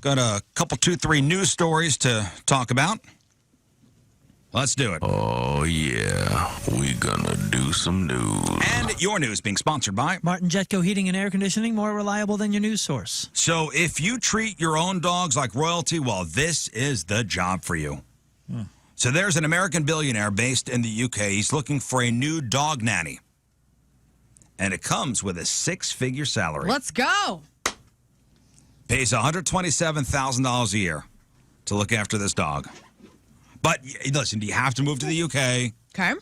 Got a couple, 2, 3 news stories to talk about. Let's do it. Oh, yeah. We gonna do some news. And your news being sponsored by Martin Jetco Heating and Air Conditioning, more reliable than your news source. So if you treat your own dogs like royalty, well, this is the job for you. So there's an American billionaire based in the UK. He's looking for a new dog nanny. And it comes with a 6-figure salary. Let's go. Pays $127,000 a year to look after this dog. But listen, do you have to move to the UK? Okay.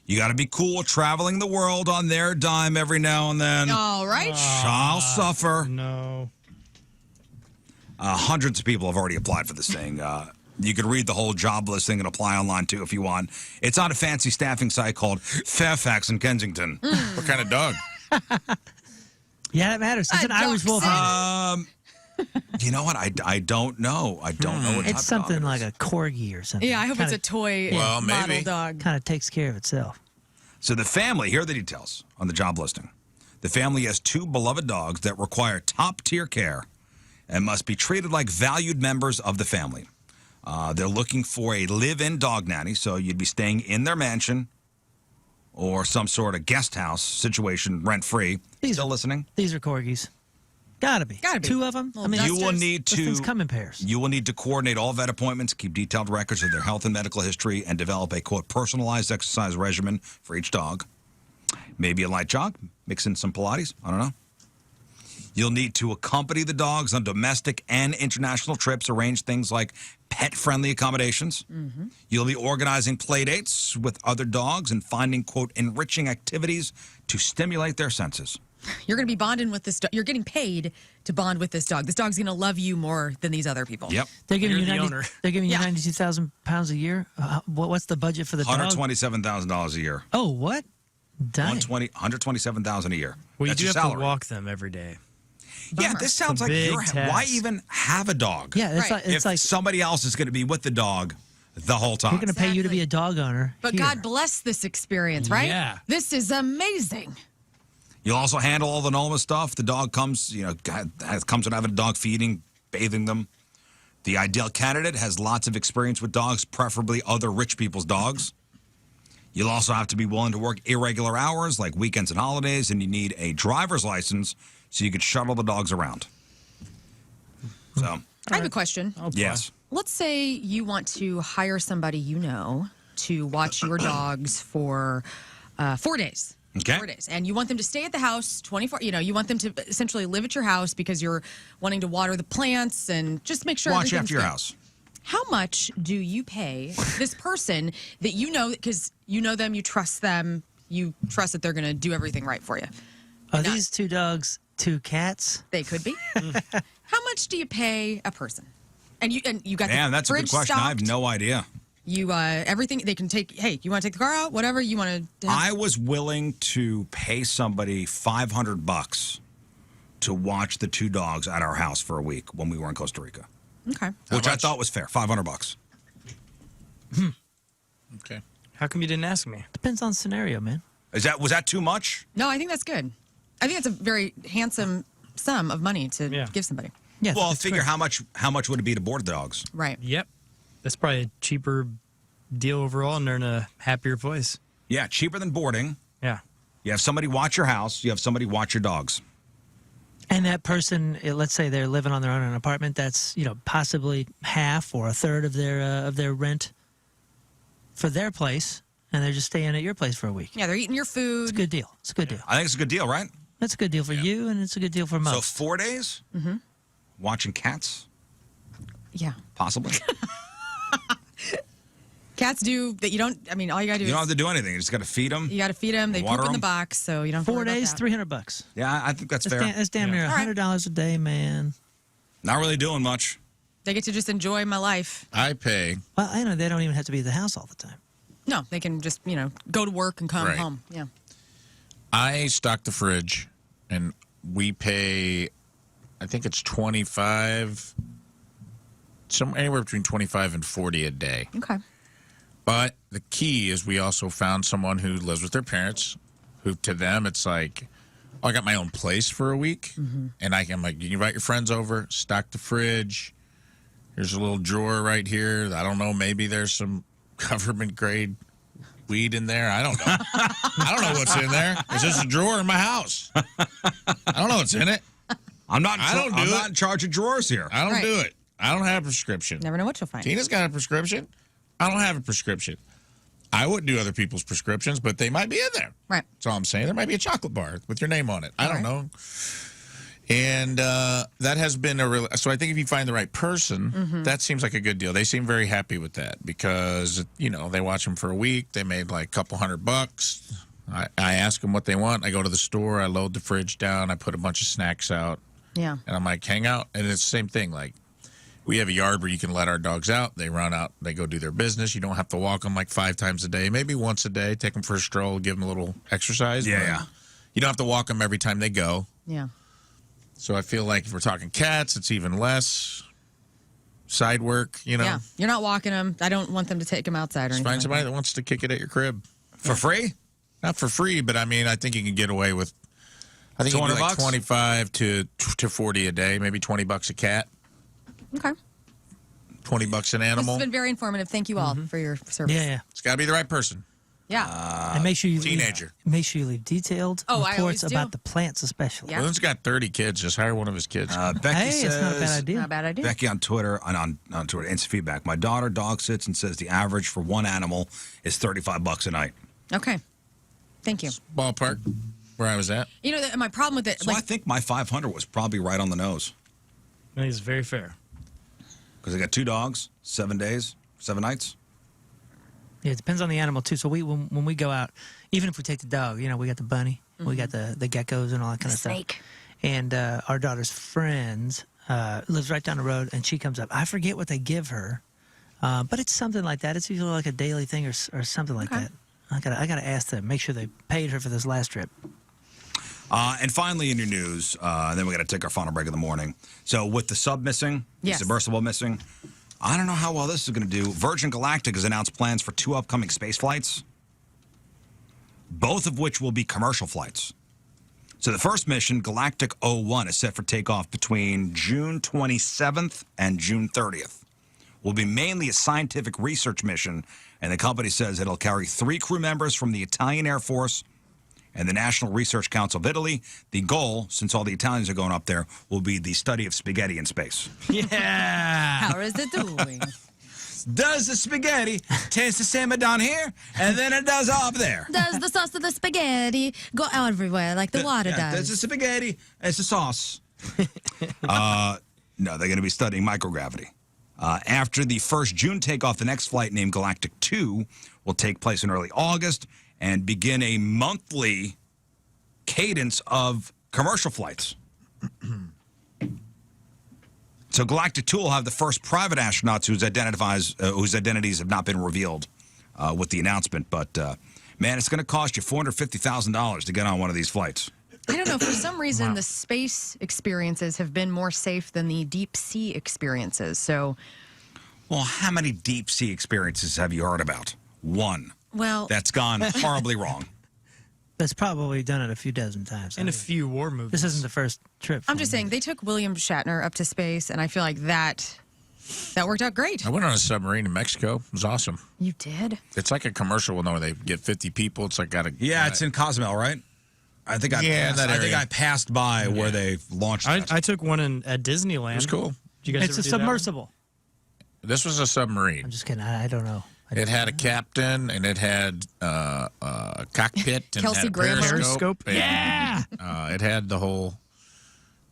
You got to be cool traveling the world on their dime every now and then. All right. I'll suffer. No. Hundreds of people have already applied for this thing. You could read the whole job listing and apply online, too, if you want. It's on a fancy staffing site called Fairfax in Kensington. What kind of dog? Yeah, that matters. It's an Irish Wolfhound. You know what? I don't know. I don't know what type It's something of dog like a corgi or something. Yeah, I hope it's a toy Well, model maybe. dog. Kind of takes care of itself. So the family, here are the details on the job listing. The family has 2 beloved dogs that require top-tier care and must be treated like valued members of the family. They're looking for a live-in dog nanny, so you'd be staying in their mansion or some sort of guest house situation, rent-free. Still listening? These are corgis. Gotta be. 2 of them. I mean, You will need those things come in pairs. You will need to coordinate all vet appointments, keep detailed records of their health and medical history, and develop a, quote, personalized exercise regimen for each dog. Maybe a light jog, mix in some Pilates. I don't know. You'll need to accompany the dogs on domestic and international trips, arrange things like pet-friendly accommodations. You'll be organizing play dates with other dogs and finding, quote, enriching activities to stimulate their senses. You're going to be bonding with this dog. You're getting paid to bond with this dog. This dog's going to love you more than these other people. Yep. They're giving You're you the 90, owner. They're giving you Yeah. £92,000 a year. What's the budget for the dog? $127,000 a year. Oh, what? Dang. $127,000 a year. Well, you That's do your have salary. to walk them every day. Yeah, this sounds like big why task. even have a dog? Yeah, it's Right. like it's If like somebody else is going to be with the dog the whole time. we're going to pay you to be Exactly. a dog owner. But here. God bless this experience, right? Yeah. This is amazing. You'll also handle all the normal stuff. The dog comes, comes with having a dog, feeding, bathing them. The ideal candidate has lots of experience with dogs, preferably other rich people's dogs. You'll also have to be willing to work irregular hours like weekends and holidays, and you need a driver's license so you can shuttle the dogs around. So, I have a question. yes. Let's say you want to hire somebody you know to watch your dogs for 4 days. Okay. 4 days. And you want them to stay at the house 24, you want them to essentially live at your house because you're wanting to water the plants and just make sure Watch everything's after your good. house. How much do you pay this person that you know, because you know them, you trust them, you trust that they're going to do everything right for you? Are these 2 dogs 2 cats? They could be. How much do you pay a person? And you got Man, the that's a good fridge question. I have stocked? no idea. You everything they can take. Hey, you want to take the car out? Whatever you want to. I was willing to pay somebody $500 to watch the 2 dogs at our house for a week when we were in Costa Rica, Okay. which I thought was fair. $500. Okay. How come you didn't ask me? Depends on scenario, man. Was that too much? No, I think that's good. I think that's a very handsome sum of money to Yeah. give somebody. Yeah. Well, that's figure great. how much would it be to board the dogs? Right. Yep. That's probably a cheaper deal overall, and they're in a happier place. Yeah, cheaper than boarding. Yeah. You have somebody watch your house. You have somebody watch your dogs. And that person, let's say they're living on their own in an apartment. That's possibly half or a third of their rent for their place, and they're just staying at your place for a week. Yeah, they're eating your food. It's a good deal. It's a good deal. I think it's a good deal, right? That's a good deal for you, and it's a good deal for So most. 4 days? Mm-hmm. Watching cats, Yeah. possibly. Cats do that. You don't. I mean, all you gotta do You don't have is to do anything. You just got to feed them. you gotta feed them. They Water poop in the 'em. box, so you don't. Have to 4 worry about days, that. $300. Yeah, I think that's fair. That's damn near All right. $100 a day, man. Not really doing much. They get to just enjoy my life. I pay. Well, I know they don't even have to be at the house all the time. No, they can just go to work and come Right. home. Yeah. I stock the fridge, and we pay, I think it's 25, anywhere between 25 and 40 a day. Okay. But the key is we also found someone who lives with their parents, who to them it's like, oh, I got my own place for a week, and I'm like, you can invite your friends over, stock the fridge, Here's a little drawer right here. I don't know. Maybe there's some government grade weed in there. I don't know. I don't know what's in there. It's just a drawer in my house. I don't know what's in it. I'm not in charge of drawers here. I don't do it. I don't have a prescription. Never know what you'll find. Tina's got a prescription. I don't have a prescription. I wouldn't do other people's prescriptions, but they might be in there. Right. That's all I'm saying. There might be a chocolate bar with your name on it. I don't know. And that has been a real. So I think if you find the right person, that seems like a good deal. They seem very happy with that because, you know, they watch them for a week. They made like a couple $100. I ask them what they want. I go to the store. I load the fridge down. I put a bunch of snacks out. Yeah. And I'm like, hang out. And it's the same thing. Like, we have a yard where you can let our dogs out. They run out. They go do their business. You don't have to walk them like 5 times a day. Maybe once a day. Take them for a stroll. Give them a little exercise. Yeah. You don't have to walk them every time they go. Yeah. So I feel like if we're talking cats, it's even less side work, you know. Yeah. You're not walking them. I don't want them to take them outside or Just anything. find somebody that wants to kick it at your crib. For free? Not for free, but I mean, I think you can get away with, I think you can do like 25 to 40 a day, maybe $20 a cat. Okay. $20 an This animal. has been very informative. Thank you all for your service. Yeah. It's got to be the right person. Yeah. And make sure you Teenager. Make sure you leave detailed Oh, I always reports do. about the plants, especially. Yeah. Lynn's got 30 kids. Just hire one of his kids. Becky Hey, says, it's not a bad idea. Not a bad idea. Becky on Twitter, on Twitter, instant feedback. My daughter dog sits and says the average for one animal is $35 a night. Okay. Thank you. Ballpark, where I was at. You know, my problem with it, So I think my 500 was probably right on the nose. I think it's very fair. Because I got 2 dogs, 7 days, 7 nights. Yeah, it depends on the animal too. So when we go out, even if we take the dog, you know, we got the bunny, we got the geckos and all that kind of snake. stuff. And our daughter's friends lives right down the road, and she comes up. I forget what they give her, but it's something like that. It's usually like a daily thing or something like that. I gotta ask them. Make sure they paid her for this last trip. And finally, in your news, then we got to take our final break of the morning. So with the sub missing, the Yes. submersible missing, I don't know how well this is going to do. Virgin Galactic has announced plans for 2 upcoming space flights, both of which will be commercial flights. So the first mission, Galactic 01, is set for takeoff between June 27th and June 30th. Will be mainly a scientific research mission, and the company says it'll carry 3 crew members from the Italian Air Force and the National Research Council of Italy. The goal, since all the Italians are going up there, will be the study of spaghetti in space. Yeah. How is it doing? Does the spaghetti taste the same down here, and then it does up there? Does the sauce of the spaghetti go everywhere like the water Does the spaghetti, it's the sauce. No, they're going to be studying microgravity. After the first June takeoff, the next flight, named Galactic 2, will take place in early August and begin a monthly cadence of commercial flights. So Galactic 2 will have the first private astronauts whose identities have not been revealed with the announcement. But, man, it's going to cost you $450,000 to get on one of these flights. I don't know. For some reason, the space experiences have been more safe than the deep sea experiences. So, Well, how many deep sea experiences have you heard about? One. well, That's gone horribly wrong. That's probably done it a few dozen times. In a few war movies. This isn't the first trip. I'm just saying they took William Shatner up to space, and I feel like that worked out great. I went on a submarine in Mexico. It was awesome. You did? It's like a commercial where they get 50 people. It's like It's in Cozumel, right? I think I passed by where they launched that. I took one at Disneyland. It was cool. Did you guys It's ever a do that one? submersible. This was a submarine. I'm just kidding. I don't know. It had a captain, and it had a cockpit, and Kelsey it had a Grammer. periscope. Periscope? And, it had the whole.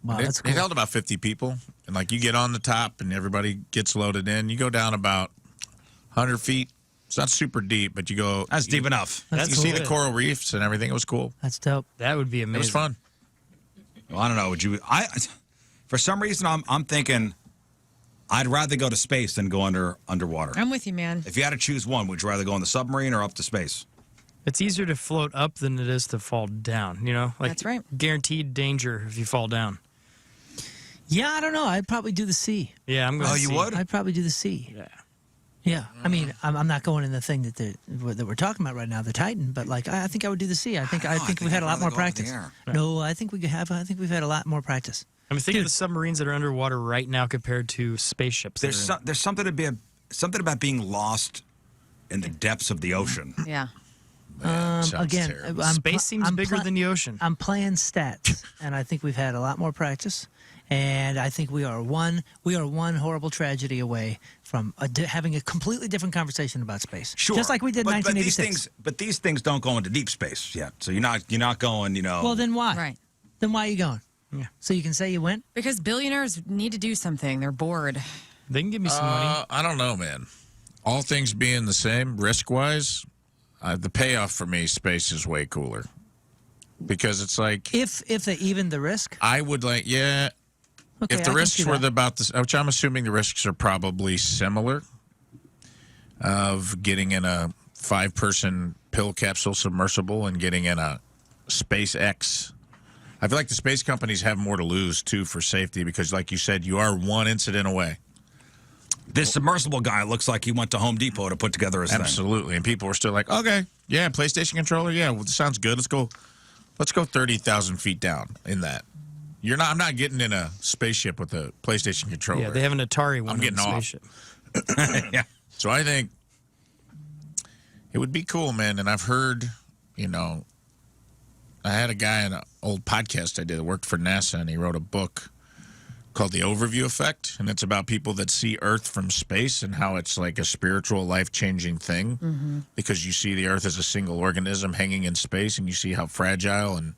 Wow, that's It cool. held about 50 people, and like you get on the top, and everybody gets loaded in. You go down about 100 feet. It's not super deep, but you go. That's deep enough. You That's see the cool. coral reefs and everything. It was cool. That's dope. That would be It amazing. was fun. Well, I don't know. Would you? For some reason, I'm thinking I'd rather go to space than go underwater. I'm with you, man. If you had to choose one, would you rather go in the submarine or up to space? It's easier to float up than it is to fall down, you know? Like, That's right. Guaranteed danger if you fall down. Yeah, I don't know. I'd probably do the sea. Yeah, I'm going to Oh, you see. would? I'd probably do the sea. Yeah. Yeah. I mean, I'm not going in the thing that we're talking about right now, the Titan, but like I think I would do the sea. I think we've had a lot more practice. No, I think we've had a lot more practice. I mean, think of the submarines that are underwater right now compared to spaceships. There's something about being lost in the depths of the ocean. Yeah. Again, Space seems bigger than the ocean. I'm playing stats, and I think we've had a lot more practice. And I think we are one horrible tragedy away from having a completely different conversation about space. Sure, just like we did in 1986. But these things don't go into deep space yet. So you're not going. Well, then why? Right. Then why are you going? Yeah. So you can say you went. Because billionaires need to do something. They're bored. They can give me some money. I don't know, man. All things being the same, risk-wise, the payoff for me, space is way cooler. Because it's like... If they even the risk? I would like, yeah... Okay, if the I can risks see were that. about this, which I'm assuming the risks are probably similar, of getting in a 5-person pill capsule submersible and getting in a SpaceX. I feel like the space companies have more to lose, too, for safety because, like you said, you are one incident away. This submersible guy looks like he went to Home Depot to put together his thing. Absolutely. And people were still like, okay, yeah, PlayStation controller, yeah, well, sounds good. Let's go 30,000 feet down in that. I'm not getting in a spaceship with a PlayStation controller. Yeah, they have an Atari one. I'm getting on the off. spaceship. Yeah. So I think it would be cool, man. And I've heard, I had a guy in an old podcast I did that worked for NASA, and he wrote a book called The Overview Effect. And it's about people that see Earth from space and how it's like a spiritual, life-changing thing because you see the Earth as a single organism hanging in space, and you see how fragile and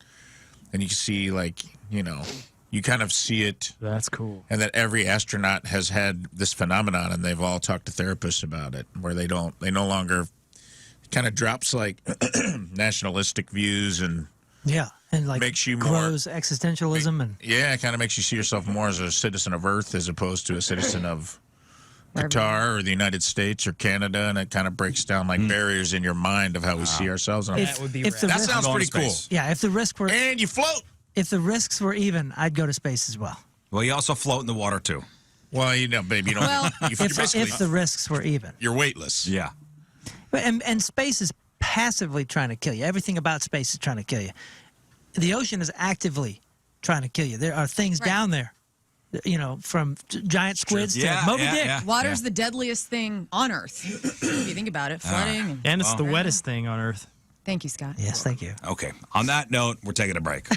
you see, like, you kind of see it. That's cool. And that every astronaut has had this phenomenon, and they've all talked to therapists about it, where they no longer kind of drops like nationalistic views and like makes you more grows existentialism and it kind of makes you see yourself more as a citizen of Earth as opposed to a citizen of Qatar or the United States or Canada, and it kind of breaks down like barriers in your mind of how we see ourselves. And That would be if rad. the that risk- sounds pretty cool. yeah, if the risk were And you float. if the risks were even, I'd go to space as well. Well, you also float in the water too. Well, babe, you don't. Well, you're basically If the risks were even. you're weightless. Yeah. And space is passively trying to kill you. Everything about space is trying to kill you. The ocean is actively trying to kill you. There are things down there, from giant squids Yeah, to Moby yeah, Dick. yeah. Water's the deadliest thing on Earth. If you think about it, flooding. And it's the wettest thing on Earth. Thank you, Scott. Yes, thank you. Okay. On that note, we're taking a break.